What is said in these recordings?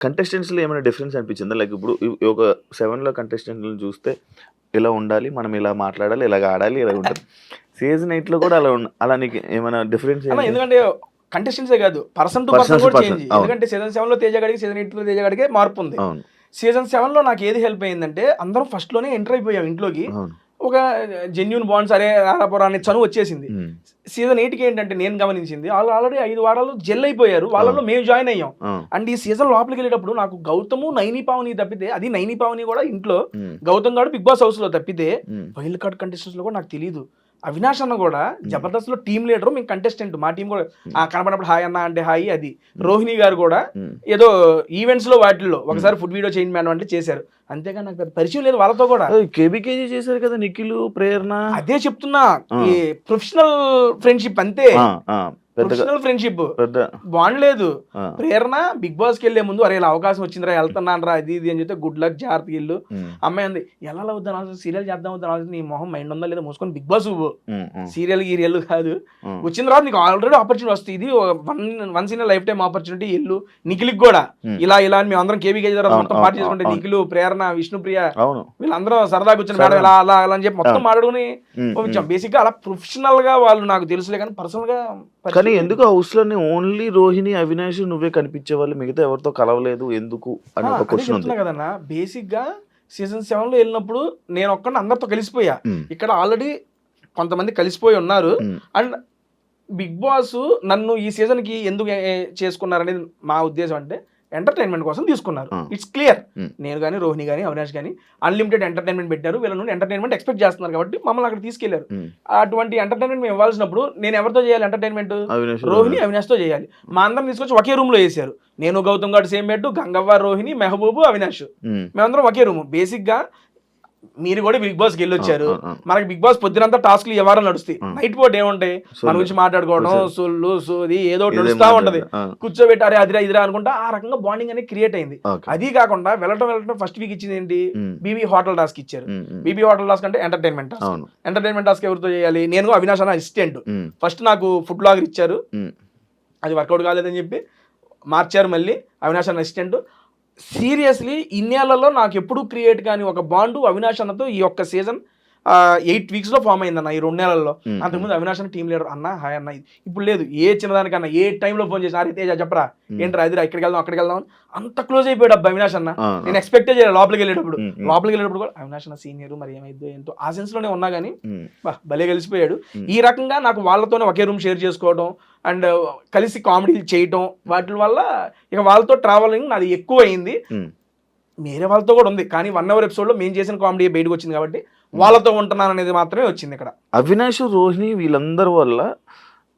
కంటెస్టెంట్స్‌లో ఏమైనా డిఫరెన్స్ అనిపించిందా? లైక్ ఇప్పుడు ఒక 7లో కంటెస్టెంట్‌లని చూస్తే ఇలా ఉండాలి, మనం ఇలా మాట్లాడాలి, ఇలాగ ఆడాలి, ఇలాగ ఉంటది. సీజన్ 8లో కూడా అలా నీకు ఏమైనా డిఫరెన్స్ అన్న ఏంటి? ఎందుకంటే కంటెస్టెంట్సే కాదు, person to person persons to కూడా పర్సన్. చేంజ్. అవును. ఎందుకంటే సీజన్ 7లో తేజ గడికి, సీజన్ 8లో తేజ గడికే మార్పు ఉంది. అవును. సీజన్ 7లో నాకు ఏది హెల్ప్ అయిందంటే, అందరం ఫస్ట్‌లోనే ఎంటర్ అయిపోయాం ఇంట్లోకి. అవును. ఒక జెన్యూన్ బాండ్స్, అరే రారాపోరా అనే చనువు వచ్చేసింది. హ్మ్. సీజన్ 8కి ఏంటంటే నేను గమనించింది, వాళ్ళు ఆల్రెడీ 5 వారాలు జెల్ అయిపోయారు. వాళ్ళలో అవును. మేము జాయిన్ అయ్యాం. అవును. అండ్ ఈ సీజన్ లోపలికెళ్ళేటప్పుడు నాకు గౌతము, నైని పావని తప్పితే, అది నైని పావని కూడా ఇంట్లో, హ్మ్. గౌతమ్ గాడు బిగ్ బాస్ హౌస్‌లో తప్పితే హ్మ్. వైల్డ్ కార్డ్ కంటెస్టెంట్స్‌లో కూడా నాకు తెలీదు. అవినాష్ అన్న కూడా హ్మ్. జబర్దస్త్‌లో టీమ్ లీడరు, మేము కంటెస్టెంట్. మా టీం కూడా కనపడినప్పుడు హాయ్ అన్న అంటే హాయ్ అది. హ్మ్. రోహిణి గారు కూడా హ్మ్. ఏదో ఈవెంట్స్‌లో వాటిల్లో ఒకసారి ఫుడ్ వీడియో చేయండి మేడం అంటే చేశారు. అంతేగాని నాకు పెద్ద పరిచయం లేదు వాళ్ళతో కూడా. కేబీకేజీ చేశారు కదా! నిఖిలు, ప్రేరణ. అదే చెప్తున్నా. ఆ! ఈ ప్రొఫెషనల్ ఫ్రెండ్‌షిప్ అంతే. ఆ! ఆ! పెద్దగా ప్రొఫెషనల్ ఫ్రెండ్‌షిప్. పెద్ద బాండ్ లేదు. ఆ! ప్రేరణ బిగ్ బాస్‌కెళ్ళే ముందు అరే! ఇలా అవకాశం వచ్చిందిరా ఎళ్తున్నానురా అది ఇది అని చెప్తే గుడ్ లక్ జాగ్రత్తగా ఎళ్ళు. హ్మ్. అమ్మాయి అంది ఎళ్ళాలా వద్దా అనవసరం సీరియల్ చేద్దాం వద్దా అనవసరం నీ మొహం మైండ్ ఉందా లేదా మూసుకొని బిగ్ బాస్ నువ్వు. హ్మ్. హ్మ్. సీరియల్ గీరియల్ కాదు. హ్మ్. వచ్చిన తర్వాత నీకు ఆల్రెడీ ఆపర్చునిటీ వస్తది. ఇది once in a lifetime opportunity ఎళ్ళు. నిఖిల్‌కి కూడా హ్మ్. ఇలా ఇలా అని మేమందరం కేబీకే తర్వాత అవును. మొత్తం అవును. పార్టీ చేసుకుంటే అవును. నిఖిలు, ప్రేరణ, విష్ణుప్రియ అవును. వీళ్ళందరం సరదాగా కూర్చొని మేడం సరదా. ఇలా అలా అలా అని చెప్పి మొత్తం అవును. మాట్లాడుకొని హ్మ్. హ్మ్. పంపించాం. బేసిక్‌గా అలా ప్రొఫెషనల్‌గా వాళ్ళు నాకు తెలుసులే కానీ పర్సనల్‌గా కానీ పరిచయం లేదు. ఎందుకు హౌస్‌లోని ఓన్లీ రోహిణి, అవినాష్ నువ్వే కనిపించేవాళ్ళు. మిగతా ఎవరితో కలవలేదు ఎందుకు అని ఒక అదే క్వెషన్ ఉంది. చెప్తున్నా కదన్నా. బేసిక్‌గా సీజన్ 7లో ఎళ్ళినప్పుడు నేనొక్కడిని అందరితో కలిసిపోయా. హ్మ్. ఇక్కడ ఆల్రెడీ కొంతమంది కలిసిపోయి ఉన్నారు. హ్మ్. అండ్ బిగ్ బాస్ నన్ను ఈ సీజన్‌కి ఎందుకు చేసుకున్నారనేది మా ఉద్దేశం అంటే, ఎంటర్‌టైన్‌మెంట్ కోసం తీసుకున్నారు. ఆ! It's clear. హ్మ్. నేను గాని, రోహిణి గాని, అవినాష్ గాని అన్‌లిమిటెడ్ ఎంటర్‌టైన్‌మెంట్ పెట్టారు. వీళ్ళ నుండి ఎంటర్‌టైన్‌మెంట్ ఎక్స్‌పెక్ట్ చేస్తున్నారు కాబట్టి మమ్మల్ని అక్కడికి తీసుకెళ్లారు. హ్మ్. అటువంటి ఎంటర్‌టైన్‌మెంట్ మేము ఇవ్వాల్సినప్పుడు నేను ఎవరితో చేయాలి ఎంటర్‌టైన్‌మెంట్? అవినాష్, రోహిణి, అవినాష్‌తో చేయాలి. మా అందరిని తీసుకొచ్చి ఒకే రూమ్‌లో ఏసారు. నేను, గౌతమ్ గాడు సేమ్ బెడ్, గంగవ్వ, రోహిణి, మెహబూబు, అవినాష్. హ్మ్. మేమందరం ఒకే రూము. బేసిక్‌గా మీరు కూడా బిగ్ బాస్‌కి ఆ! ఎళ్ళొచ్చారు. ఆ! ఆ! మనకి బిగ్ బాస్ పొద్దునంతా టాస్క్‌లు ఈ వారం నడుస్తాయి. ఆ! నైట్ పూట ఏముంటాయి? మన సొల్లు. గురించి మాట్లాడుకోవడం, కూర్చొని సొల్లు, సోది ఏదో ఒకటి ఇదే నడుస్తా ఉంటది. మాట్లాడదు. ఆ! కూర్చోబెట్టి అరే అదిరా ఇదిరా అనుకుంటా ఆ రకంగా బాండింగ్ అనేది క్రియేట్ అయింది. ఓకే. అది కాకుండా వెళ్ళటం ఫస్ట్ వీక్ ఇచ్చింది ఏంటి? హ్మ్. బీబీ హోటల్ టాస్క్ ఇచ్చారు. హ్మ్. హ్మ్. బీబీ హోటల్ టాస్క్ అంటే ఎంటర్‌టైన్‌మెంట్ టాస్క్. అవును. ఎంటర్‌టైన్‌మెంట్ టాస్క్ ఎవరితో చేయాలి? నేను, అవినాష్ అన్న అసిస్టెంట్. హ్మ్. ఫస్ట్ నాకు ఫుడ్ బ్లాగర్ ఇచ్చారు. హ్మ్. అది వర్కౌట్ కాలేదని చెప్పి మార్చారు మళ్ళీ. అవినాష్ అన్న అసిస్టెంట్. సీరియస్‌లీ ఇన్నేళ్లలో నాకెప్పుడు క్రియేట్ కాని ఒక బాండు అవినాష్ అన్నతో ఈ ఒక్క సీజన్ 8 వీక్స్‌లో ఫార్మ్ అయిందన్న ఈ 2 నెలల్లో. హ్మ్. హ్మ్. అంతకుముందు అవినాష్ అన్న టీమ్ లీడర్. అన్న హాయ్ అన్న. ఇప్పుడు లేదు. ఏ చిన్నదానికన్నా ఏ టైంలో ఫోన్ చేసినా "అరే తేజ చెప్పరా? హ్మ్. ఏంట్రా అదిరా ఇక్కడికెళ్దాం, అక్కడికెళ్దాం" అని అంత క్లోజ్ అయిపోయాడు అబ్బా అవినాష్ అన్న. ఆ! ఆ! నేను ఎక్స్‌పెక్టే చేయలే లోపలికెళ్ళేటప్పుడు. హ్మ్. హ్మ్. లోపలికెళ్ళేటప్పుడు కూడా అవినాష్ అన్న సీనియర్ మరి ఏమైద్దో ఏంటో ఆ సెన్స్‌లోనే ఉన్నా గాని హ్మ్. భలే కలిసిపోయాడు. హ్మ్. ఈ రకంగా నాకు వాళ్ళతోనే ఒకే రూమ్ షేర్ చేసుకోవడం అండ్ కలిసి కామెడీలు చేయటం వాటి వల్ల ఇక వాళ్ళతో ట్రావెలింగ్ నాది ఎక్కువయింది. హ్మ్. వేరే వాళ్ళతో కూడా ఉంది. కానీ 1 అవర్ ఎపిసోడ్‌లో మేము చేసిన కామెడీ బయటకొచ్చింది కాబట్టి, హ్మ్. వాళ్ళతో ఉంటున్నాననేది మాత్రమే వచ్చిందిక్కడ. అవినాష్, రోహిణి వీళ్ళందరి వల్ల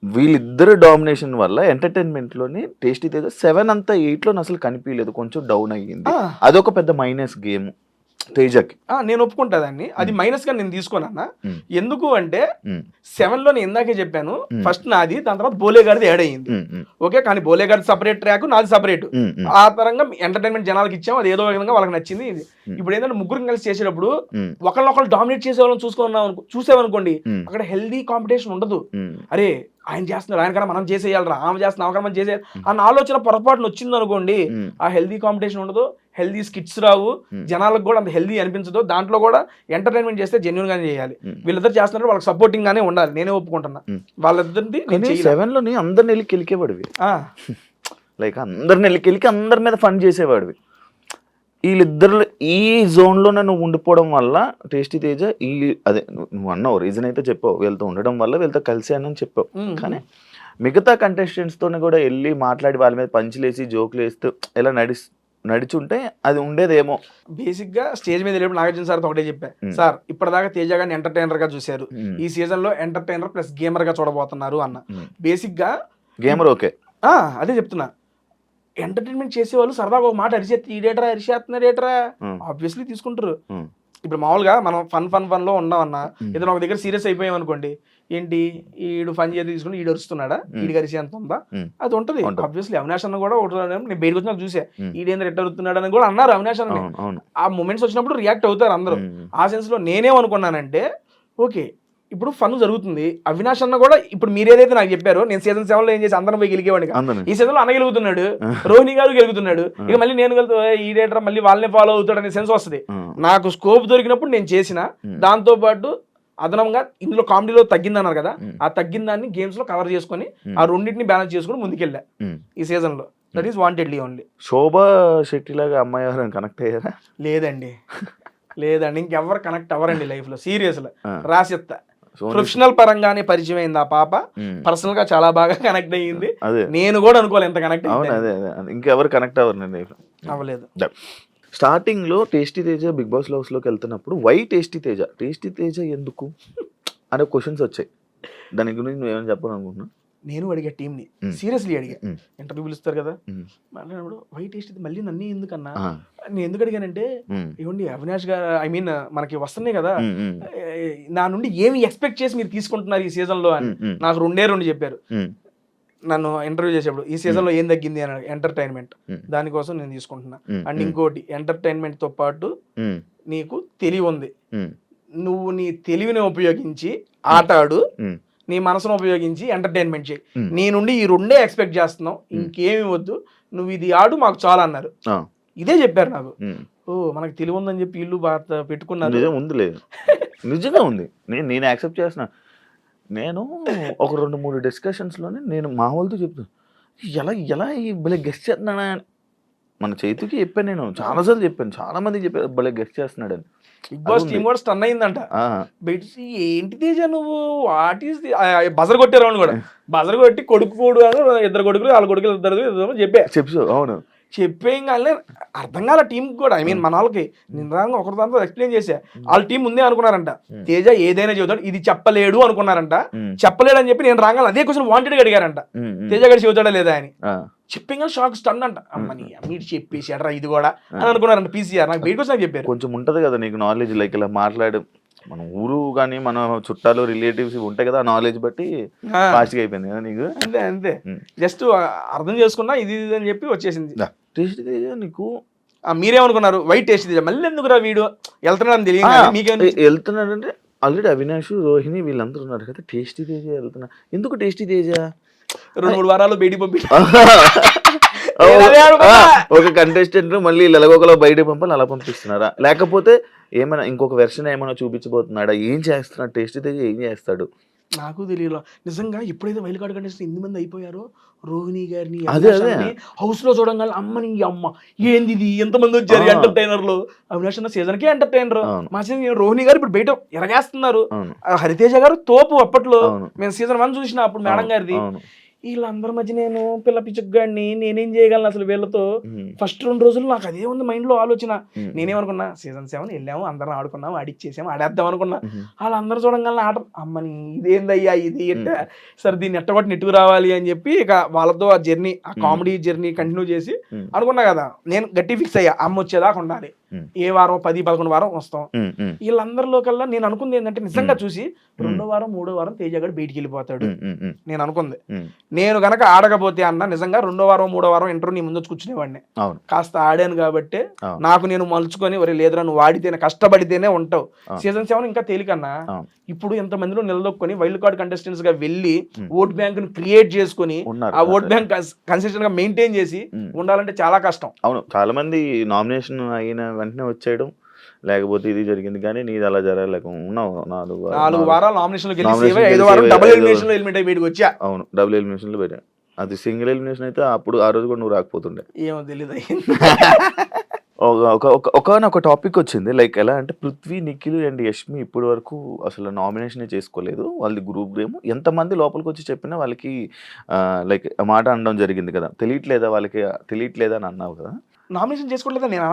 వీళ్ళిద్దరి డామినేషన్ వల్ల ఎంటర్‌టైన్‌మెంట్‌లోని 'టేస్టీ తేజ' 7 అంతా 8లోని అసలు కనిపియలేదు. కొంచెం డౌన్ అయ్యింది. ఆ! అదొక పెద్ద మైనస్ గేమ్ తేజకి. నేను ఒప్పుకుంటా దాన్ని. అది హ్మ్. మైనస్‌గా నేను తీసుకోనన్న. హ్మ్. ఎందుకు అంటే హ్మ్. 7లో నేను ఇందాకే చెప్పాను. హ్మ్. ఫస్ట్ నాది, దాని తర్వాత బోలే గారిది యాడ్ అయింది. హ్మ్. హ్మ్. ఓకే. కానీ బోలే గారిది సెపరేట్ ట్రాక్, నాది సెపరేట్. హ్మ్. హ్మ్. ఆ తరంగా ఎంటర్‌టైన్‌మెంట్ జనాలకి ఇచ్చాం. అది ఏదో విధంగా వాళ్ళకి నచ్చింది. ఇది. హ్మ్. ఇప్పుడేంటంటే ముగ్గురం కలిసి చేసేటప్పుడు హ్మ్. ఒకళ్ళనొకళ్ళు డామినేట్ చేసేవాళ్ళని చూసామనుకోండి హ్మ్. అక్కడ హెల్తీ కాంపిటీషన్ ఉండదు. హ్మ్. అరే! ఆయన చేస్తున్నాడు. ఆయన కన్నా మనం చేసేయాలిరా. ఆమె చేస్తుంది. ఆమె కన్నా మనం చేసేయాలి హ్మ్. అన్న ఆలోచన పొరపాటున వచ్చిందనుకోండి. హ్మ్. ఆ హెల్తీ కాంపిటీషన్ ఉండదు. హెల్తీ స్కిట్స్ రావు. హ్మ్. జనాలకు కూడా అంత హెల్తీ అనిపించదు. దాంట్లో కూడా ఎంటర్‌టైన్‌మెంట్ చేస్తే జెన్యూన్‌గానే చేయాలి. హ్మ్. వీళ్ళిద్దరు చేస్తున్నారు వాళ్ళకి సపోర్టింగ్‌గానే ఉండాలి. నేనే ఒప్పుకుంటున్నా. హ్మ్. వాళ్ళిద్దరిది నేను కానీ చేయలా. 7లోని అందరినెళ్లి కెలికేవాడివి. ఆ! లైక్ అందరినెళ్లి కెలికి అందరి మీద ఫన్ చేసేవాడివి. ఈళ్ళిద్దరిలో ఈ జోన్‌లోనే నువ్వు ఉండిపోవడం వల్ల 'టేస్టీ తేజ' అదే నువ్వన్నావు రీజన్ అయితే చెప్పావు. వీళ్ళతో ఉండడం వల్ల వీళ్ళతో కలిసానని చెప్పావు. హ్మ్. కానీ హ్మ్. మిగతా కంటెస్టెంట్స్‌తోని కూడా ఎళ్లి మాట్లాడి వాళ్ళ మీద పంచులేసి, జోకులేస్తూ ఇలా నడిచుంటే అది ఉండేదేమో. బేసిక్‌గా స్టేజ్ మీద ఎళ్ళినప్పుడు నాగార్జున సార్‌తో ఒకటే చెప్పా. హ్మ్. సార్ ఇప్పటిదాకా తేజ గారిని ఎంటర్‌టైనర్‌గా చూసారు. హ్మ్. ఈ సీజన్‌లో ఎంటర్‌టైనర్ ప్లస్ గేమర్‌గా చూడబోతున్నారు అన్న. హ్మ్. బేసిక్‌గా ఇప్ గేమర్ ఓకే. ఆ! అదే చెప్తున్నా. ఎంటర్‌టైన్‌మెంట్ చేసేవాళ్ళు సరదాగా ఒక మాట అరిచేత్తే ఈడేట్రా అరిచేస్తున్నాడేట్రా హ్మ్. ఆబ్వియస్‌లీ తీసుకుంటారు. హ్మ్. ఇప్పుడు మామూలుగా మనం ఫన్‌లో ఉన్నామన్నా, హ్మ్. ఏదైనా ఒక దగ్గర సీరియస్ అయిపోయామనుకోండి, ఏంటి ఈడు ఫన్ చేసి తీసుకొని ఈడు అరుస్తున్నాడా? హ్మ్. ఈడికి అరిసేంత ఉందా? హ్మ్. అది ఉంటది. ఉంటది. ఆబ్వియస్‌లీ అవినాష్ అన్న కూడా ఒకటి నేను బయటకొచ్చినాక చూసా. హ్మ్. ఈడేందిరా ఇట్ట అరుస్తున్నాడని కూడా అన్నారు అవినాష్ అన్నని. అవును. అవును. ఆ మొమెంట్స్ వచ్చినప్పుడు రియాక్ట్ అవుతారు అందరూ. హ్మ్. ఆ సెన్స్‌లో నేనేమనుకున్నానంటే, ఓకే. ఇప్పుడు ఫన్ జరుగుతుంది. అవినాష్ అన్న కూడా ఇప్పుడు మీరు ఏదైతే నాకు చెప్పారో నేను సీజన్ 7 లో ఏం చేసి అందరం పోయి గెలికేవాడిని. అందరిని. ఈ సీజన్ లో అన్న గెలుగుతున్నాడు, రోహిణి గారు గెలుగుతున్నాడు. ఇక మళ్ళీ నేను వెళ్తా ఈ డేటర్ మళ్ళీ వాళ్ళనే ఫాలో అవుతాడు అనే సెన్స్ వస్తుంది. నాకు స్కోప్ దొరికినప్పుడు నేను చేసిన, దాంతో పాటు అదనంగా ఇందులో కామెడీలో తగ్గిందన్నారు కదా, ఆ తగ్గిన దాన్ని గేమ్స్ లో కవర్ చేసుకొని ఆ రెండింటిని బ్యాలెన్స్ చేసుకుని ముందుకెళ్ళా ఈ సీజన్ లో. That is wantedly only. Shobha Shetty లాగా అమ్మాయి ఎవరైనా కనెక్ట్ అయ్యారా? లేదండి, లేదండి, ఇంకెవరు కనెక్ట్ అవ్వరండి లైఫ్ లో. సీరియస్ లో రాసిస్తా. ప్రొఫెషనల్ పరంగానే పరిచయం అయింది ఆ పాప, పర్సనల్ గా చాలా బాగా కనెక్ట్ అయ్యింది. నేను కూడా అనుకోవాలి ఎంత కనెక్ట్ అదే ఇంకెవరు కనెక్ట్ అవ్వరు లైఫ్ అవ్వలేదు. స్టార్టింగ్ లో Tasty Teja Bigg Boss house లోకి వెళ్తున్నప్పుడు వై టేస్టీ తేజ ఎందుకు అనే క్వశ్చన్స్ వచ్చాయి. దాని గురించి నువ్వు ఏమైనా చెప్పాలనుకుంటున్నా? నేను అడిగా టీంని, సీరియస్లీ అడిగా. ఇంటర్వ్యూ పిలుస్తారు కదా, మాట్లాడినప్పుడు వై టేస్ట్ మళ్ళీ నన్ను ఎందుకన్నా, నేను ఎందుకు అడిగానంటే ఇవ్వండి అవినాష్ గారు ఐ మీన్ మనకి వస్తున్నాయి కదా, నా నుండి ఏమి ఎక్స్పెక్ట్ చేసి మీరు తీసుకుంటున్నారు ఈ సీజన్ లో అని నాకు రెండు చెప్పారు నన్ను ఇంటర్వ్యూ చేసేప్పుడు. ఈ సీజన్ లో ఏం తగ్గింది అని, ఎంటర్టైన్మెంట్, దానికోసం నేను తీసుకుంటున్నా. అండ్ ఇంకోటి, ఎంటర్టైన్మెంట్ తో పాటు నీకు తెలివి ఉంది, నువ్వు నీ తెలివిని ఉపయోగించి ఆట ఆడు, నీ మనసును ఉపయోగించి ఎంటర్టైన్మెంట్ చేయి. నీ నుండి ఈ రెండే ఎక్స్పెక్ట్ చేస్తున్నావు, ఇంకేమి వద్దు, నువ్వు ఇది ఆడు మాకు చాలా అన్నారు. ఇదే చెప్పారు నాకు. ఓ మనకు తెలివి ఉందని చెప్పి ఇల్లు పెట్టుకున్నారు. నిజంగా ఉంది, నేను యాక్సెప్ట్ చేస్తున్నా. నేను ఒక 2-3 డిస్కషన్స్లోనే నేను మా వాళ్ళతో చెప్తాను, ఎలా ఈ భలే గెస్ట్ చేస్తున్నాడా. మన చేతికి చెప్పాను, నేను చాలాసార్లు చెప్పాను, చాలా మందికి చెప్పాను భలే గెస్ట్ చేస్తున్నాడు అని. బిగ్ బాస్ టీమ్ కూడా స్టన్ అయిందంట. ఏంటి తేజ నువ్వు వాట్ ఈస్ బజర్ కొట్టారు కూడా, బజర్ కొట్టి కొడుకు 2 కొడుకులు, వాళ్ళ కొడుకులు 2 చెప్పా. అవును, చెప్పేం కానీ అర్థం కాల టీం కూడా. ఐ మీన్ మన వాళ్ళకి నిజంగా ఒకరి దాంతో ఎక్స్ప్లెయిన్ చేసా. వాళ్ళ టీం ముందే అనుకున్నారంట తేజ ఏదైనా చెబుతాడు, ఇది చెప్పలేడు అనుకున్నారంట. చెప్పలేడు అని చెప్పి నేను రాగానే అదే క్వశ్చన్ వాంటెడ్ అడిగారంట, తేజ గడి చెబుతాడా లేదా అని. చెప్పిన షాక్ స్టన్ అంట. అమ్మని మీరు చెప్పేసి అడ్రా ఇది కూడా అని అనుకున్నారంట పీసీఆర్. నాకు బయటకు వచ్చి నాకు చెప్పారు. కొంచెం ఉంటది కదా నీకు నాలెడ్జ్, లైక్ ఇలా మాట్లాడు, మన ఊరు కానీ మన చుట్టాలు రిలేటివ్స్ ఉంటాయి కదా, నాలెడ్జ్ బట్టి ఫాస్ట్గా అయిపోయింది కదా నీకు. అంతే జస్ట్ అర్థం చేసుకున్నా ఇది అని చెప్పి వచ్చేసింది. టేస్టీ తేజ నీకు మీరేమనుకున్నారు వైట్ టేస్టీ తేజ మళ్ళీ ఎందుకురా వీడు వెళ్తున్నాడని తెలియదు. వెళ్తున్నాడంటే ఆల్రెడీ అవినాష్, రోహిణి వీళ్ళందరూ ఉన్నారు కదా, టేస్టీ తేజ వెళ్తున్నా. ఎందుకు టేస్టీ తేజ 2-3 వారాలు బయటికి పంపి ఒక కంటెస్టెంట్ మళ్ళీ ఎలాగోకలా బయట పంపాలి, అలా పంపిస్తున్నారా? లేకపోతే ఏమైనా ఇంకొక వెర్షన్ ఏమైనా చూపించబోతున్నాడా? ఏం చేస్తున్నాడు టేస్టీ తేజ, ఏం చేస్తాడు? నాకు తెలియదు నిజంగా. ఎప్పుడైతే వైల్డ్ కార్డ్ కంటెస్టెంట్ 8 మంది అయిపోయారో, రోహిణి గారిని హౌస్ లో చూడంగానే అమ్మని అమ్మ ఏంది ఇది, ఎంతమంది వచ్చారు ఎంటర్టైనర్లు. అవినాష్ అన్న సీజన్ కే ఎంటర్టైనర్, మా సీజన్ రోహిణి గారు ఇప్పుడు బయట ఎరగేస్తున్నారు. హరితేజ గారు తోపు అప్పట్లో, మేము సీజన్ 1 చూసిన అప్పుడు మేడం గారిది. వీళ్ళందరి మధ్య నేను పిల్ల పిచ్చుగాడిని, నేనేం చేయగలను అసలు వీళ్ళతో. ఫస్ట్ 2 రోజులు నాకు అదే ఉంది మైండ్ లో ఆలోచన. నేనేమనుకున్నా సీజన్ 7 వెళ్ళాము, అందరం ఆడుకున్నాము, ఆడిచ్చేసాము, ఆడేద్దాం అనుకున్నా. వాళ్ళందరూ చూడంగానే ఆట అమ్మని ఇదేందయ్యా ఇది అంటే, సరే దీన్ని ఎట్టగొట్టి నెట్టుకు రావాలి అని చెప్పి ఇక వాళ్ళతో ఆ జర్నీ, ఆ కామెడీ జర్నీ కంటిన్యూ చేసి అనుకున్నా కదా. నేను గట్టి ఫిక్స్ అయ్యా, అమ్మ వచ్చేదాకా ఉండాలి, ఏ వారం 10-11 వారం వస్తాం. వీళ్ళందరిలో కల్లా నేను అనుకుంది ఏంటంటే, నిజంగా చూసి 2వ వారం 3వ వారం తేజగాడు బయటికి వెళ్ళిపోతాడు నేను అనుకుంది. నేను గనక ఆడకపోతే అన్న నిజంగా 2వ వారం 3వ వారం ఇంటర్వ్యూ నీ ముందు కూర్చునేవాడిని. కాస్త ఆడాను కాబట్టి నాకు నేను మలుచుకొని ఒరే లేదురా నువ్వు ఆడితేనే కష్టపడితేనే ఉంటావు. సీజన్ 7 ఇంకా తేలికన్నా. ఇప్పుడు ఎంత మందిలో నిలదొక్కుని వైల్డ్ కార్డ్ కంటెస్టెంట్స్ గా వెళ్ళి ఓట్ బ్యాంక్ ను క్రియేట్ చేసుకుని ఆ ఓట్ బ్యాంక్ కన్సిస్టెంట్ గా మెయింటైన్ చేసి ఉండాలంటే చాలా కష్టం. అవును, చాలా మంది నామినేషన్ అయిన వెంటనే వచ్చేయడం, లేకపోతే ఇది జరిగింది, కానీ నీది అలా జరగలేక ఉన్నావు 4 వారాలు నామినేషన్ డబుల్ ఎలిమినేషన్ లో ఎలిమినేట్ అయి బయటకు వచ్చా. అవును, డబుల్ ఎలిమినేషన్ లో పెట్టా. అది సింగిల్ ఎలిమినేషన్ అయితే అప్పుడు ఆ రోజు కూడా నువ్వు రాకపోతుండే. ఏమో తెలియదు. ఒక టాపిక్ వచ్చింది, లైక్ ఎలా అంటే పృథ్వీ, నిఖిల్ అండ్ యష్మి ఇప్పటి వరకు అసలు నామినేషన్ చేసుకోలేదు. వాళ్ళది గ్రూప్ గేమ్. ఎంతమంది లోపలికి వచ్చి చెప్పినా వాళ్ళకి లైక్ మాట అనడం జరిగింది కదా, తెలియట్లేదా అని అన్నావు కదా. నామినేషన్ చేసుకోవట్లేదా నేను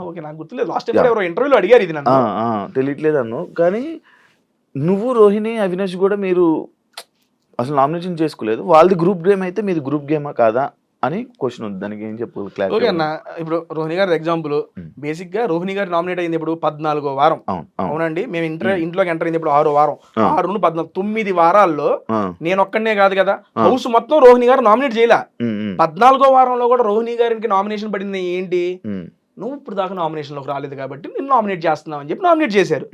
ఓకే, నాకు గుర్తులేదు. లాస్ట్ టైం ఎవరో ఇంటర్వ్యూలో అడిగారు ఇది నన్ను. తెలియట్లేదు అన్నావు, కానీ నువ్వు రోహిణి అవినాష్ కూడా మీరు అసలు నామినేషన్ చేసుకోలేదు. వాళ్ళది గ్రూప్ గేమ్ అయితే మీది గ్రూప్ గేమా కాదా అని క్వశ్చన్ ఉంది. దానికి ఏం చెప్పు? ఓకే అన్న, ఇప్పుడు రోహిణి గారి ఎగ్జాంపుల్, బేసిక్ గా రోహిణి గారు నామినేట్ అయింది ఇప్పుడు 14వ వారం. అవునండి, మేము ఇంట్లోకి ఎంటర్ అయింది ఇప్పుడు 6వ వారం. 6 14 9 వారాల్లో నేను ఒక్కడనే కాదు కదా, హౌస్ మొత్తం రోహిణి గారు నామినేట్ చేయలే. 14వ వారంలో కూడా రోహిణి గారికి నామినేషన్ పడింది. ఏంటి, నువ్వు ఇప్పుడు దాకా నామినేషన్ లోకి రాలేదు కాబట్టి నిన్ను నామినేట్ చేస్తున్నావు అని చెప్పి నామినేట్ చేశారు.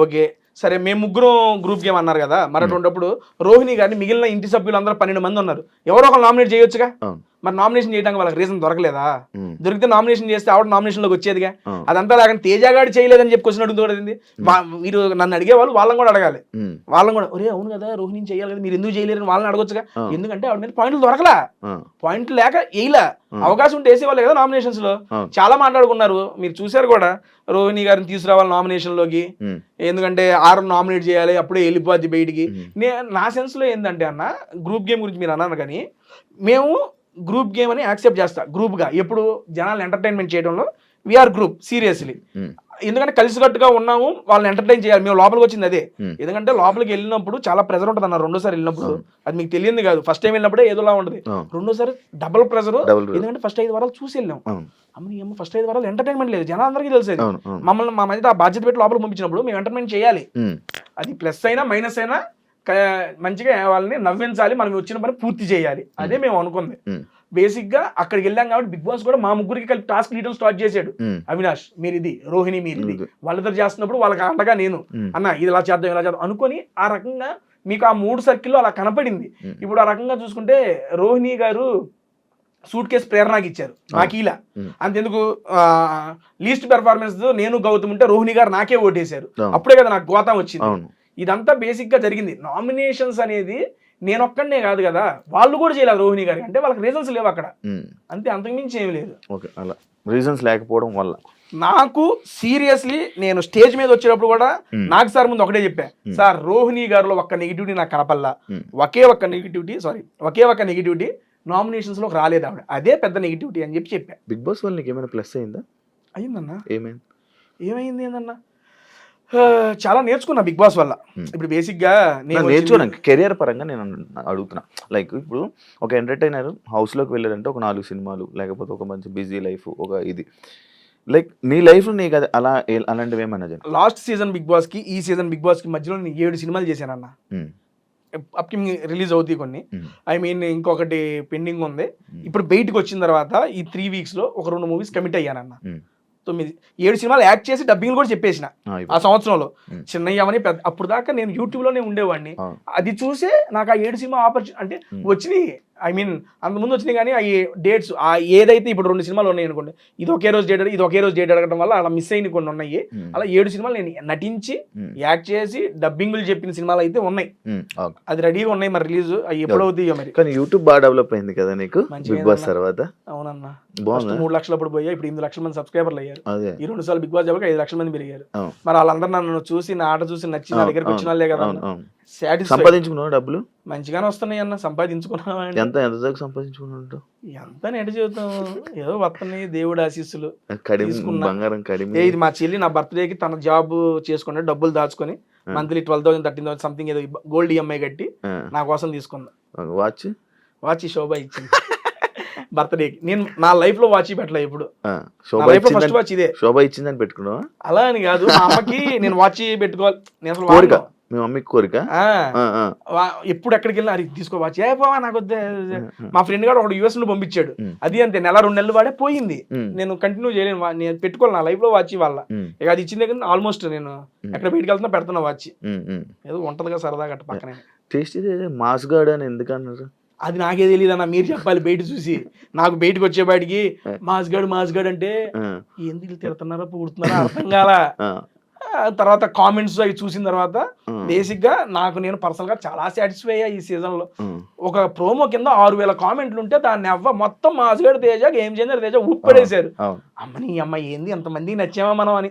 ఓకే, సరే మేము ముగ్గురు గ్రూప్ గేమ్ అన్నారు కదా, మరి అటువంటిప్పుడు రోహిణి గారిని మిగిలిన ఇంటి సభ్యులు అందరూ 12 మంది ఉన్నారు, ఎవరో ఒకరు నామినేట్ చేయొచ్చుగా. అవును. మరి నామినేషన్ చేయడానికి వాళ్ళకి రీజన్ దొరకలేదా? ఉమ్. దొరికితే నామినేషన్ చేస్తే ఆవిడ నామినేషన్లోకి వచ్చేదిగా. అవును. అదంతా లేకుండా తేజగాడు చేయలేదని చెప్పి క్వశ్చన్ అడుగుతుంది. మీరు నన్ను అడిగేవాళ్ళు వాళ్ళని కూడా అడగాలి. ఉమ్. వాళ్ళని కూడా ఒరే అవును కదా రోహిణి చేయాలి కదా, మీరు ఎందుకు చేయలేరని వాళ్ళని అడగొచ్చుగా. ఆ. ఎందుకంటే ఆవిడ మీద పాయింట్లు దొరకలా, ఆ. పాయింట్లు లేక వేయలా. అవకాశం ఉంటే వేసేవాళ్ళు కదా నామినేషన్స్ లో. అవును. చాలా మాట్లాడుకున్నారు, మీరు చూసారు కూడా. రోహిణి గారిని తీసుకురావాలి నామినేషన్ లోకి, ఉమ్. ఎందుకంటే ఆరు నామినేట్ చేయాలి, అప్పుడే వెళ్ళిపోద్ది బయటికి. నా సెన్స్ లో ఏంటంటే అన్న, గ్రూప్ గేమ్ గురించి మీరు అన్నారు కానీ, మేము గ్రూప్ గేమ్ అని యాక్సెప్ట్ చేస్తా. గ్రూప్ గా ఎప్పుడు జనాలు ఎంటర్టైన్మెంట్ చేయడంలో వీఆర్ గ్రూప్ సీరియస్లీ. ఉమ్. ఎందుకంటే కలిసికట్టుగా ఉన్నాము, వాళ్ళని ఎంటర్టైన్ చేయాలి. మేము లోపలికి వచ్చింది అదే. ఉమ్. ఎందుకంటే లోపలికి వెళ్ళినప్పుడు చాలా ప్రెజర్ ఉంటుంది అన్న. రెండోసారి వెళ్ళినప్పుడు అవును. అది మీకు తెలియదు కాదు, ఫస్ట్ టైం వెళ్ళినప్పుడే ఏదోలా ఉంటుంది. అవును. రెండోసారి డబుల్ ప్రెజర్. Double pressure. ఎందుకంటే ఫస్ట్ 5 వారాలు చూసి వెళ్ళాం. అవును. అమ్మ ఫస్ట్ 5 వారాలు ఎంటర్టైన్మెంట్ లేదు, జనాలందరికీ తెలిసేది. అవును. అవును. మమ్మల్ని మా మధ్య ఆ బాధ్యత పెట్టి లోపలికి పంపించినప్పుడు మేము ఎంటర్టైన్మెంట్ చేయాలి. ఉమ్. అది ప్లస్ అయినా మైనస్ అయినా మంచిగా వాళ్ళని నవ్వించాలి, మనం వచ్చిన పని పూర్తి చేయాలి. అదే మేము అనుకుంది. ఉమ్. బేసిక్ గా అక్కడికి వెళ్ళాం కాబట్టి బిగ్ బాస్ కూడా మా ముగ్గురికి కలిపి టాస్క్ ఇవ్వడం స్టార్ట్ చేశాడు. ఉమ్. అవినాష్ మీరు ఇది, రోహిణి మీరు ఇది, ఇది. వాళ్ళిద్దరు చేస్తున్నప్పుడు వాళ్ళకి అండగా నేను, ఉమ్. అన్న ఇది ఇలా చేద్దాం ఇలా చేద్దాం అనుకొని ఆ రకంగా మీకు ఆ 3 సర్కిల్లో అలా కనపడింది. ఉమ్. ఇప్పుడు ఆ రకంగా చూసుకుంటే రోహిణి గారు సూట్ కేసు ప్రేరణకి ఇచ్చారు, నాకు ఇలా. ఉమ్. అంతెందుకు లీస్ట్ పెర్ఫార్మెన్స్ నేను గౌతమ్ ఉంటే రోహిణి గారు నాకే ఓటేశారు. అవును. అప్పుడే కదా నాకు గోతం వచ్చింది. అవును. ఇదంతా బేసిక్ గా జరిగింది. నామినేషన్స్ అనేది నేను ఒక్కడనే కాదు కదా, వాళ్ళు కూడా చేయలేదు రోహిణి గారికి. అంటే వాళ్ళకి రీజన్స్ లేవు అక్కడ, ఉమ్. అంతే, అంతకుమించి ఏం లేదు. ఓకే, అలా రీజన్స్ లేకపోవడం వల్ల నాకు సీరియస్లీ నేను స్టేజ్ మీద వచ్చేటప్పుడు కూడా నాకు సార్ ముందు ఒకటే చెప్పా, సార్ రోహిణి గారిలో ఒక్క నెగిటివిటీ నాకు కనపల్లా, ఒకే ఒక్క నెగిటివిటీ నామినేషన్స్ లోకి రాలేదు ఆవిడ, అదే పెద్ద నెగిటివిటీ అని చెప్పా. బిగ్ బాస్ వల్ల నీకు ఏమైనా ప్లస్ అయిందా? అయిందన్నా. ఏమైంది ఏందన్నా, చాలా నేర్చుకున్నా బిగ్ బాస్ వల్ల. ఇప్పుడు బేసిక్ గా నేను నేర్చుకోవడానికి కెరియర్ పరంగా నేను అడుగుతున్నా. లైక్ ఇప్పుడు ఒక ఎంటర్టైనర్ హౌస్ లోకి వెళ్ళారంటే ఒక 4 సినిమాలు, లేకపోతే ఒక మంచి బిజీ లైఫ్, ఒక ఇది. లైక్ నీ లైఫ్ నీకు అది అలా అలాంటివి ఏమన్నా జరిగింది? లాస్ట్ సీజన్ బిగ్ బాస్ కి ఈ సీజన్ బిగ్ బాస్ కి మధ్యలో నేను 7 సినిమాలు చేశానన్న. అప్కమింగ్ రిలీజ్ అవుతాయి కొన్ని, ఐ మీన్ ఇంకొకటి పెండింగ్ ఉంది. ఇప్పుడు బయటకు వచ్చిన తర్వాత ఈ 3 వీక్స్ లో ఒక 2 మూవీస్ కమిట్ అయ్యానన్న. 7 సినిమాలు యాక్ట్ చేసి డబ్బింగ్ కూడా చెప్పేసిన ఆ సంవత్సరంలో. చిన్నయ్యమని పెద్ద, అప్పుడు దాకా నేను యూట్యూబ్ లోనే ఉండేవాడిని. అది చూసే నాకు ఆ 7 సినిమా ఆపర్చునిటీ అంటే వచ్చినాయి. ఐ మీన్ అంతకుముందు వచ్చినాయి కానీ అవి డేట్స్ ఏదైతే ఇప్పుడు 2 సినిమాలు ఉన్నాయి అనుకోండి, ఇది ఒకే రోజు డేట్ అడగడం వల్ల అలా మిస్ అయిన కొన్ని ఉన్నాయి. అలా 7 సినిమాలు నేను నటించి యాక్ట్ చేసి డబ్బింగ్లు చెప్పిన సినిమాలు అయితే ఉన్నాయి, అది రెడీగా ఉన్నాయి. మరి రిలీజ్ అవి ఎప్పుడవుతాయో మరి. కానీ యూట్యూబ్ బాగా డెవలప్ అయింది కదా నీకు బిగ్ బాస్ తర్వాత? అవునన్నా, 3 లక్షలు అప్పుడు పోయా, ఇప్పుడు 8 లక్షల మంది సబ్స్క్రైబర్లు అయ్యారు. ఈ 2 సార్లు బిగ్ బాస్ చెప్పక 5 లక్షల మంది పెరిగారు. మరి వాళ్ళందరూ నన్ను చూసి నా ఆట చూసి నచ్చి నా దగ్గరికి వచ్చిన వాళ్ళే కదా. సంపాదించుకున్నావు డబ్బులు? మంచిగానే వస్తున్నాయి అన్న, సంపాదించుకున్నావా? ఎంత దాకా సంపాదించుకున్నావు? ఎంత నెట జీవితం ఏదో వస్తున్నాయి, దేవుడు ఆశీస్సులు. బంగారం కడిమి. ఇది మా చెల్లి నా బర్త్డేకి తన జాబ్ చేసుకుని డబ్బులు దాచుకొని మంత్లీ 12,000 13,000 సంథింగ్ ఏదో గోల్డ్ ఈఎంఐ కట్టి నా కోసం తీసుకుందా. వాచ్ శోభ ఇచ్చింది బర్త్డేకి. నేను నా లైఫ్ లో వాచ్ పెట్టలే ఇప్పుడు, ఫస్ట్ వాచ్ ఇదే. శోభ ఇచ్చిందని పెట్టుకున్నావా? అలా అని కాదు, మా అమ్మకి నేను వాచ్ పెట్టుకోవాలి, నేను అసలు మీ మమ్మీకి కోరిక. ఎప్పుడు ఎక్కడికి వెళ్ళినా అది తీసుకో వాచ్, ఏ పోవా నాకు వద్దే. మా ఫ్రెండ్ గారు ఒకటి యూఎస్ లో పంపించాడు, అది అంతే, 1-2 నెలలు వాడే పోయింది. నేను కంటిన్యూ చేయలేను, నేను పెట్టుకోవాలి నా లైఫ్ లో వాచ్ వాళ్ళ. ఇక అది ఇచ్చిన దగ్గర ఆల్మోస్ట్ నేను ఎక్కడ బయటకు వెళ్తున్నా పెడుతున్నా వాచ్. ఏదో ఉంటదిగా సరదాగా అట్ట పక్కనే. టేస్టీ మాస్ గార్డ్ అని ఎందుకు అన్నారు? అది నాకే తెలియదు అన్న, మీరు చెప్పాలి బయట చూసి. నాకు బయటకు వచ్చే బయటికి మాస్ గార్డ్ అంటే ఎందుకు తిడుతున్నారో పూడుతున్నారో అర్థం కాలా. తర్వాత కామెంట్స్ అవి చూసిన తర్వాత బేసిక్ గా నాకు నేను పర్సనల్ గా చాలా సాటిస్ఫై అయ్యా ఈ సీజన్ లో. ఒక ప్రోమో కింద 6,000 కామెంట్లు ఉంటే దాన్ని మొత్తం మాస్గడ్ తేజ, గేమ్ చేంజర్ తేజ ఊపడేశారు. అమ్మని అమ్మ ఏంది ఎంతమందికి నచ్చామా మనం అని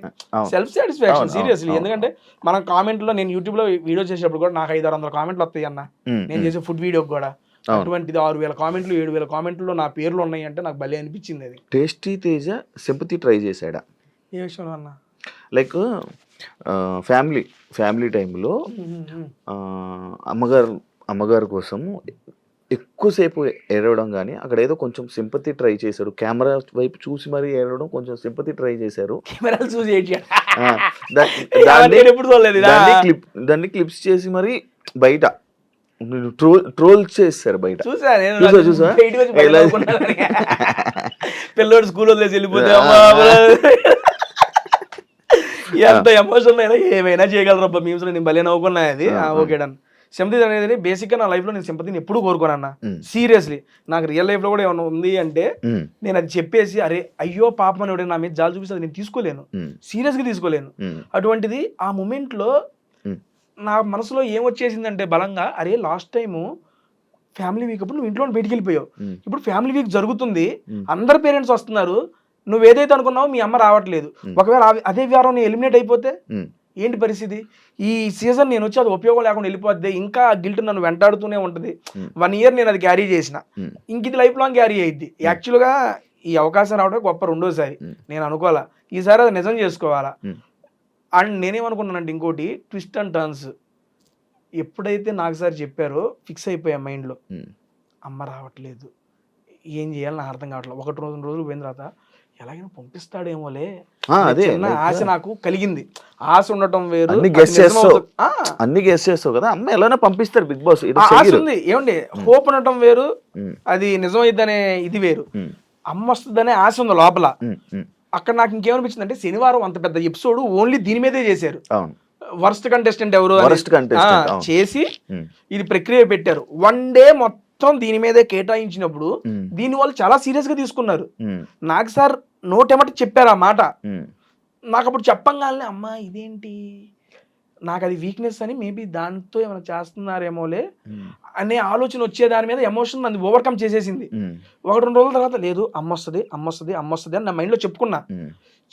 సెల్ఫ్ సాటిస్ఫాక్షన్ సీరియస్లీ. ఎందుకంటే మనం కామెంట్ లో, నేను యూట్యూబ్ లో వీడియో చేసేటప్పుడు కూడా నాకు 500-600 కామెంట్లు వస్తాయి అన్న, నేను చేసే ఫుడ్ వీడియోకి కూడా. అటువంటిది 6,000 కామెంట్లు 7,000 కామెంట్లో నా పేర్లు ఉన్నాయి అంటే నాకు భలే అనిపించింది. అది టేస్టీ తేజ సింపతి ట్రై చేశాడా? ఏ విషయంలో అన్న? లైక్ ఫ్యామిలీ టైంలో అమ్మగారు కోసం ఎక్కువసేపు ఏడవడం కానీ అక్కడ ఏదో కొంచెం సింపతి ట్రై చేశాడు, కెమెరా వైపు చూసి మరీ ఏడవడం, కొంచెం సింపతి ట్రై చేశారు. కెమెరాలు చూసి దాన్ని క్లిప్స్ చేసి మరి బయట ట్రోల్ చేస్తారు బయట. చూసా పిల్లోడు స్కూల్ వదిలేసి వెళ్ళిపోతే ఎంత ఎమోషనల్ అయినా ఏమైనా చేయగలరు అబ్బా మీమ్స్ నేను భలే నవ్వుకున్నా అది ఓకే డన్. సింపతి అనేది బేసిక్గా నా లైఫ్లో నేను సింపతిని ఎప్పుడు కోరుకోనన్నా సీరియస్లీ. నాకు రియల్ లైఫ్లో కూడా ఏమైనా ఉంది అంటే నేను అది చెప్పేసి అరే అయ్యో పాపం అని ఎవడైనా నా మీద జాలి చూపిస్తే నేను తీసుకోలేను, సీరియస్గా తీసుకోలేను. అటువంటిది ఆ మూమెంట్లో నా మనసులో ఏమొచ్చేసిందంటే బలంగా అరే లాస్ట్ టైము ఫ్యామిలీ వీక్ అప్పుడు నువ్వు ఇంట్లో బయటికి వెళ్ళిపోయావు, ఇప్పుడు ఫ్యామిలీ వీక్ జరుగుతుంది, అందరు పేరెంట్స్ వస్తున్నారు, నువ్వు ఏదైతే అనుకున్నావో మీ అమ్మ రావట్లేదు, ఒకవేళ అదే వారం నేను ఎలిమినేట్ అయిపోతే ఏంటి పరిస్థితి? ఈ సీజన్ నేను వచ్చి అది ఉపయోగం లేకుండా వెళ్ళిపోద్ది, ఇంకా గిల్ట్ నన్ను వెంటాడుతూనే ఉంటుంది. 1 year నేను అది క్యారీ చేసిన, ఇంక ఇది లైఫ్ లాంగ్ క్యారీ అయ్యిద్ది. యాక్చువల్గా ఈ అవకాశం రావడం గొప్ప రెండోసారి, నేను అనుకోవాలా ఈసారి అది నిజం చేసుకోవాలా. అండ్ నేనేమనుకున్నానంటే ఇంకోటి ట్విస్ట్ అండ్ టర్న్స్ ఎప్పుడైతే నాకు సార్ చెప్పారో ఫిక్స్ అయిపోయా మైండ్లో, అమ్మ రావట్లేదు ఏం చేయాలి నాకు అర్థం కావట్లేదు. 1-2 రోజులు పోయిన తర్వాత ఎలాగైనా పంపిస్తాడేమోలే చిన్న ఆశ నాకు కలిగింది. ఆశ ఉండటం వేరు, అన్ని గెస్ చేస్తావు కదా, అమ్మ ఎలానే పంపిస్తారు బిగ్ బాస్, ఆశ ఉంది ఏమండి, హోప్ ఉండటం వేరు, అది నిజమైద్దనే ఇది వేరు. అమ్మ వస్తుందనే ఆశ ఉంది లోపల. అక్కడ నాకు ఇంకేమనిపించింది అంటే శనివారం అంత పెద్ద ఎపిసోడ్ ఓన్లీ దీని మీదే చేశారు. వర్స్ట్ కంటెస్టెంట్ ఎవరు చేసి ఇది ప్రక్రియ పెట్టారు. 1 day మొత్తం దీని మీదే కేటాయించినప్పుడు దీని వాళ్ళు చాలా సీరియస్ గా తీసుకున్నారు. నాకు సార్ నోటెమట చెప్పారు ఆ మాట. నాకు అప్పుడు చెప్పంగానే అమ్మా ఇదేంటి, నాకు అది వీక్నెస్ అని మేబీ దాంతో ఏమైనా చేస్తున్నారేమోలే అనే ఆలోచన వచ్చే దాని మీద ఎమోషన్ నన్ను ఓవర్కమ్ చేసేసింది. 1-2 రోజుల తర్వాత లేదు అమ్మ వస్తుంది అని నా మైండ్లో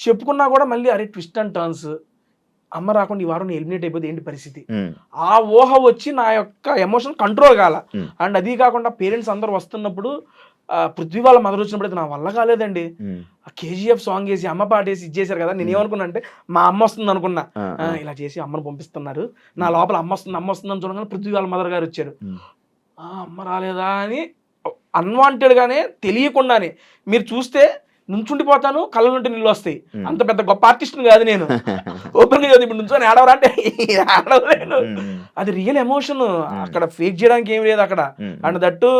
చెప్పుకున్నా కూడా మళ్ళీ అరే ట్విస్ట్ అండ్ టర్న్స్, అమ్మ రాకుండా ఈ వారం ఎలిమినేట్ అయిపోతే ఏంటి పరిస్థితి, ఆ ఊహ వచ్చి నా యొక్క ఎమోషన్ కంట్రోల్ కాల. అండ్ అది కాకుండా పేరెంట్స్ అందరు వస్తున్నప్పుడు పృథ్వీ వాళ్ళ మదర్ వచ్చినప్పుడు అయితే నా వల్ల కాలేదండి. KGF సాంగ్ వేసి అమ్మ పాట వేసి ఇచ్చేసారు కదా, నేను ఏమనుకున్నా అంటే మా అమ్మ వస్తుంది అనుకున్నా. ఇలా చేసి అమ్మను పంపిస్తున్నారు, నా లోపల అమ్మ వస్తుంది అని చూడగానే పృథ్వీ వాళ్ళ మదర్ గారు వచ్చారు. అమ్మ రాలేదా అని అన్వాంటెడ్ గానే తెలియకుండానే మీరు చూస్తే నుంచుండిపోతాను, కళ్ళ నుండి నీళ్ళు వస్తాయి. అంత పెద్ద గొప్ప ఆర్టిస్ట్ని కాదు నేను, ఓపెన్ గా ఇప్పుడు నుంచొని ఆడవరా అంటే ఆడవలేను. అది రియల్ ఎమోషన్, అక్కడ ఫేక్ చేయడానికి ఏం లేదు అక్కడ. అండ్ దట్టు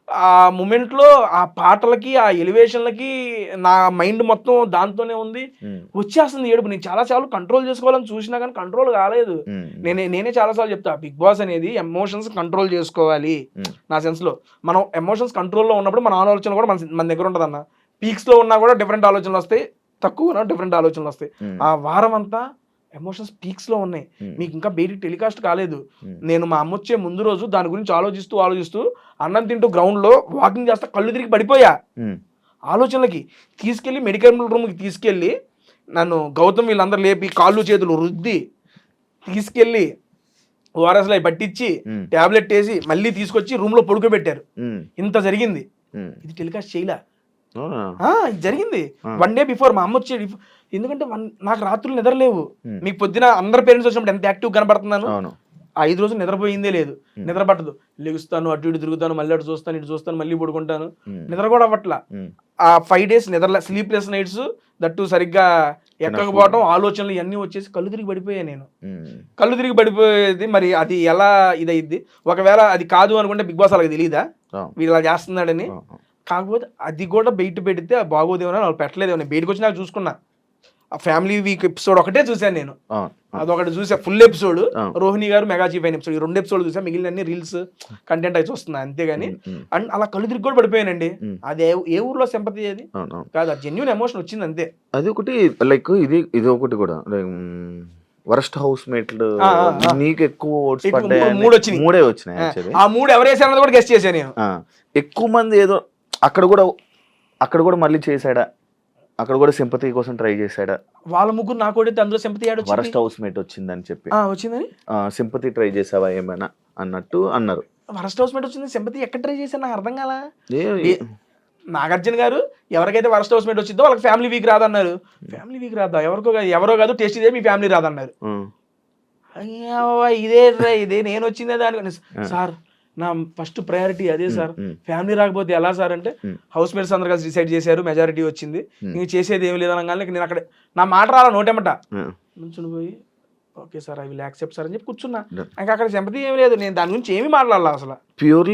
ఆ మూమెంట్ లో ఆ పాటలకి ఆ ఎలివేషన్లకి నా మైండ్ మొత్తం దాంతోనే ఉంది, వచ్చేస్తుంది ఏడుపు. నేను చాలా కంట్రోల్ చేసుకోవాలని చూసినా కానీ కంట్రోల్ కాలేదు. నేనే చాలాసార్లు చెప్తా బిగ్ బాస్ అనేది ఎమోషన్స్ కంట్రోల్ చేసుకోవాలి. నా సెన్స్ లో మనం ఎమోషన్స్ కంట్రోల్లో ఉన్నప్పుడు మన ఆలోచన కూడా మన దగ్గర ఉంటుంది అన్న. పీక్స్ లో ఉన్నా కూడా డిఫరెంట్ ఆలోచనలు వస్తాయి, తక్కువ డిఫరెంట్ ఆలోచనలు వస్తాయి. ఆ వారం అంతా ఎమోషన్స్ పీక్స్ లో ఉన్నాయి, మీకు ఇంకా బయటికి టెలికాస్ట్ కాలేదు. నేను మా అమ్మ వచ్చే ముందు రోజు దాని గురించి ఆలోచిస్తూ అన్నం తింటూ గ్రౌండ్ లో వాకింగ్ చేస్తా కళ్ళు తిరిగి పడిపోయా. ఆలోచనలకి తీసుకెళ్లి మెడికల్ రూమ్కి తీసుకెళ్లి నన్ను గౌతమ్ వీళ్ళందరూ లేపి కాళ్ళు చేతులు రుద్ది తీసుకెళ్లి ఓఆర్ఎస్లో పట్టించి టాబ్లెట్ వేసి మళ్ళీ తీసుకొచ్చి రూమ్ లో పడుకోబెట్టారు. ఇంత జరిగింది, ఇది టెలికాస్ట్ చేయలే, ఇది జరిగింది 1 day బిఫోర్. మా అమ్మ వచ్చేది, ఎందుకంటే నాకు రాత్రులు నిద్రలేవు. మీకు పొద్దున అందరు పేరెంట్స్ వచ్చినప్పుడు ఎంత యాక్టివ్ కనబడుతున్నాను, 5 రోజులు నిద్రపోయిందే లేదు, నిద్ర పట్టదు. లెగుస్తాను, అటు ఇటు తిరుగుతాను, మళ్ళీ అటు చూస్తాను, ఇటు చూస్తాను, మళ్ళీ పడుకుంటాను, నిద్ర కూడా అవ్వట్లా. ఆ 5 days స్లీప్లెస్ నైట్స్, దట్టు సరిగ్గా ఎక్కకపోవడం, ఆలోచనలు ఇవన్నీ వచ్చేసి కళ్ళు తిరిగి పడిపోయాను నేను. కళ్ళు తిరిగి పడిపోయేది మరి అది ఎలా ఇదైద్ది? ఒకవేళ అది కాదు అనుకుంటే బిగ్ బాస్ అలాగే తెలియదా వీళ్ళు ఇలా చేస్తున్నాడని? కాకపోతే అది కూడా బయట పెడితే బాగోదేమో వాళ్ళు పెట్టలేదేమో. బయటకు వచ్చి నాకు చూసుకున్నా, ఆ ఫ్యామిలీ వీక్ ఎపిసోడ్ ఒకటే చూసాను నేను, అదొకటి చూసా ఫుల్ ఎపిసోడ్. రోహిణి గారు మెగా చీఫ్ అయిన ఎపిసోడ్, ఈ 2 episodes చూసా, మిగిలిన అన్ని రీల్స్ కంటెంట్ అయి చూస్తున్నా అంతేగాని. అండ్ అలా కళ్ళు తిరిగి కూడా పడిపోయానండి. అది ఏ ఊర్లో సింపతి అది కాదు, అది జెన్యూన్ ఎమోషన్ వచ్చింది అంతే. అది ఒకటి లైక్ ఇది ఒకటి కూడా వరస్ట్ హౌస్ మేట్లు నీకు ఎక్కువ ఓట్స్ పడ్డాయి, 3 వచ్చినాయి. ఆ 3 ఎవరు వేసారన్నది కూడా గెస్ట్ చేశాను నేను. ఎక్కువ మంది ఏదో అక్కడ కూడా మళ్ళీ చేశాడా, అక్కడ కూడా సింపతి కోసం ట్రై చేశాడా? వాళ్ళ ముగ్గురు నాకు కూడా అందులో సింపతి వరస్ట్ హౌస్ మేట్ వచ్చిందని చెప్పి వచ్చిందని సింపతి ట్రై చేసావా ఏమైనా అన్నట్టు అన్నారు. వరస్ట్ హౌస్ మేట్ వచ్చింది, సింపతి ఎక్కడ ట్రై చేశాను నాకు అర్థం కాలా. నాగార్జున గారు ఎవరికైతే వరస్ట్ హౌస్ మేట్ వచ్చిందో వాళ్ళకి ఫ్యామిలీ వీక్ రాదన్నారు. ఫ్యామిలీ వీక్ రాదా, ఎవరో కాదు టేస్ట్ ఇదే మీ ఫ్యామిలీ రాదన్నారు. ఇదే నేను వచ్చిందే దాని. సార్ నా ఫస్ట్ ప్రయారిటీ అదే సార్, ఫ్యామిలీ రాకపోతే ఎలా సార్ అంటే హౌస్ మేట్స్ అందరు కలిసి డిసైడ్ చేశారు, మెజారిటీ వచ్చింది, ఇంక చేసేది ఏమి లేదనగానే నేను అక్కడ నా మాట రాలా నోటేమట నుంచుని పోయి okay sir I will accept sir అని చెప్పి కూర్చున్నా. ఇంకా అక్కడ సింపతి ఏమి లేదు, నేను దాని గురించి ఏమి మాట్లాడాలి అసలు. ప్యూర్లీ